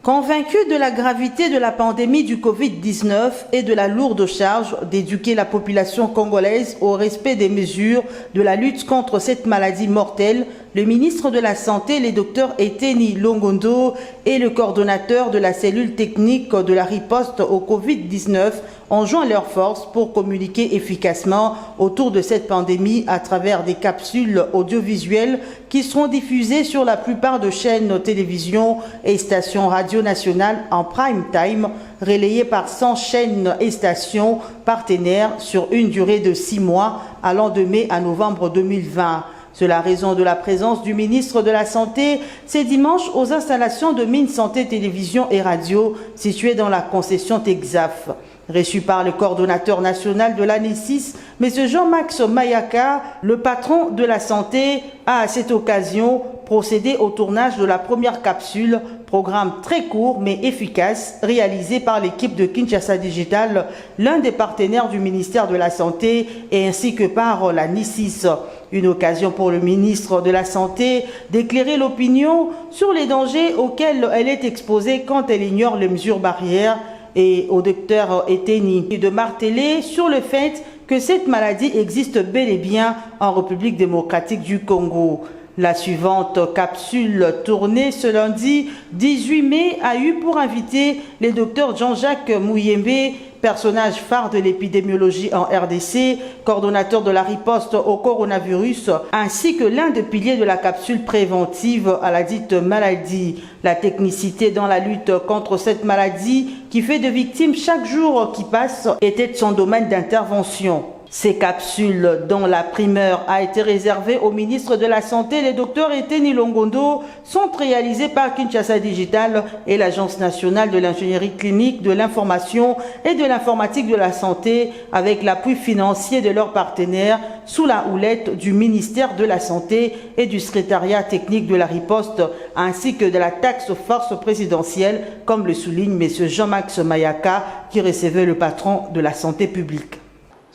Convaincu de la gravité de la pandémie du Covid-19 et de la lourde charge d'éduquer la population congolaise au respect des mesures de la lutte contre cette maladie mortelle, le ministre de la Santé, le Dr Eteni Longondo, et le coordonnateur de la cellule technique de la riposte au Covid-19 ont joint leurs forces pour communiquer efficacement autour de cette pandémie à travers des capsules audiovisuelles qui seront diffusées sur la plupart de chaînes télévision et stations radio nationales en prime time, relayées par 100 chaînes et stations partenaires sur une durée de 6 mois allant de mai à novembre 2020. C'est la raison de la présence du ministre de la Santé ce dimanche aux installations de Mines Santé Télévision et Radio situées dans la concession Texaf. Reçu par le coordonnateur national de l'ANESIS, M. Jean-Max Mayaka, le patron de la santé, a à cette occasion procédé au tournage de la première capsule, programme très court mais efficace, réalisé par l'équipe de Kinshasa Digital, l'un des partenaires du ministère de la Santé, et ainsi que par l'ANESIS. Une occasion pour le ministre de la Santé d'éclairer l'opinion sur les dangers auxquels elle est exposée quand elle ignore les mesures barrières, et au docteur Eteni de marteler sur le fait que cette maladie existe bel et bien en République démocratique du Congo. La suivante capsule tournée ce lundi 18 mai a eu pour invité le docteur Jean-Jacques Mouyembe, personnage phare de l'épidémiologie en RDC, coordonnateur de la riposte au coronavirus, ainsi que l'un des piliers de la capsule préventive à la dite maladie. La technicité dans la lutte contre cette maladie qui fait de victimes chaque jour qui passe était son domaine d'intervention. Ces capsules, dont la primeur a été réservée au ministre de la Santé, le Dr Eteni Longondo, sont réalisées par Kinshasa Digital et l'Agence nationale de l'ingénierie clinique, de l'information et de l'informatique de la santé, avec l'appui financier de leurs partenaires, sous la houlette du ministère de la Santé et du secrétariat technique de la riposte, ainsi que de la task force présidentielle, comme le souligne M. Jean-Max Mayaka, qui recevait le patron de la santé publique.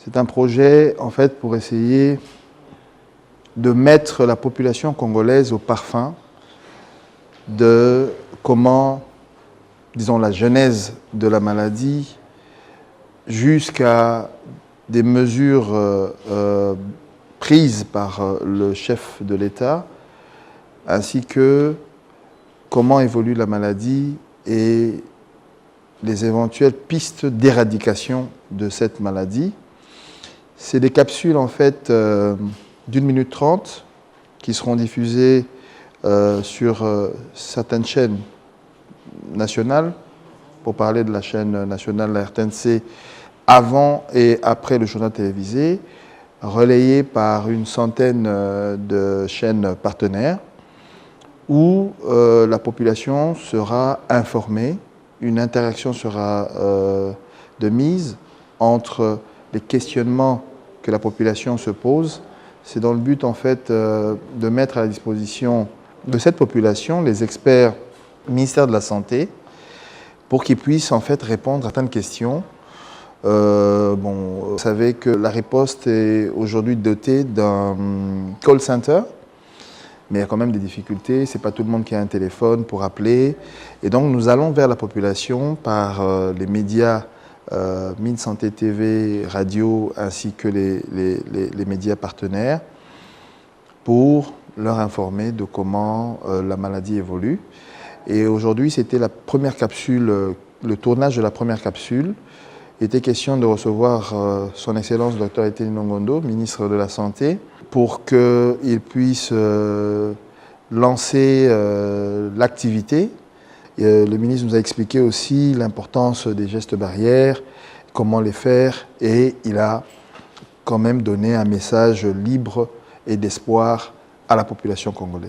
C'est un projet, en fait, pour essayer de mettre la population congolaise au parfum de comment, disons, la genèse de la maladie jusqu'à des mesures prises par le chef de l'État, ainsi que comment évolue la maladie et les éventuelles pistes d'éradication de cette maladie. C'est des capsules en fait d'1 minute 30 qui seront diffusées sur certaines chaînes nationales, pour parler de la chaîne nationale, la RTNC, avant et après le journal télévisé, relayées par une centaine de chaînes partenaires, où la population sera informée, une interaction sera de mise entre les questionnements que la population se pose. C'est dans le but en fait de mettre à la disposition de cette population les experts du ministère de la Santé pour qu'ils puissent en fait répondre à certaines questions. Vous savez que la riposte est aujourd'hui dotée d'un call center, mais il y a quand même des difficultés. C'est pas tout le monde qui a un téléphone pour appeler, et donc nous allons vers la population par les médias. Mines Santé TV, radio, ainsi que les médias partenaires, pour leur informer de comment la maladie évolue. Et aujourd'hui, c'était la première capsule, le tournage de la première capsule. Il était question de recevoir son Excellence Dr Eteni Longondo, ministre de la Santé, pour qu'il puisse lancer l'activité. Le ministre nous a expliqué aussi l'importance des gestes barrières, comment les faire, et il a quand même donné un message libre et d'espoir à la population congolaise.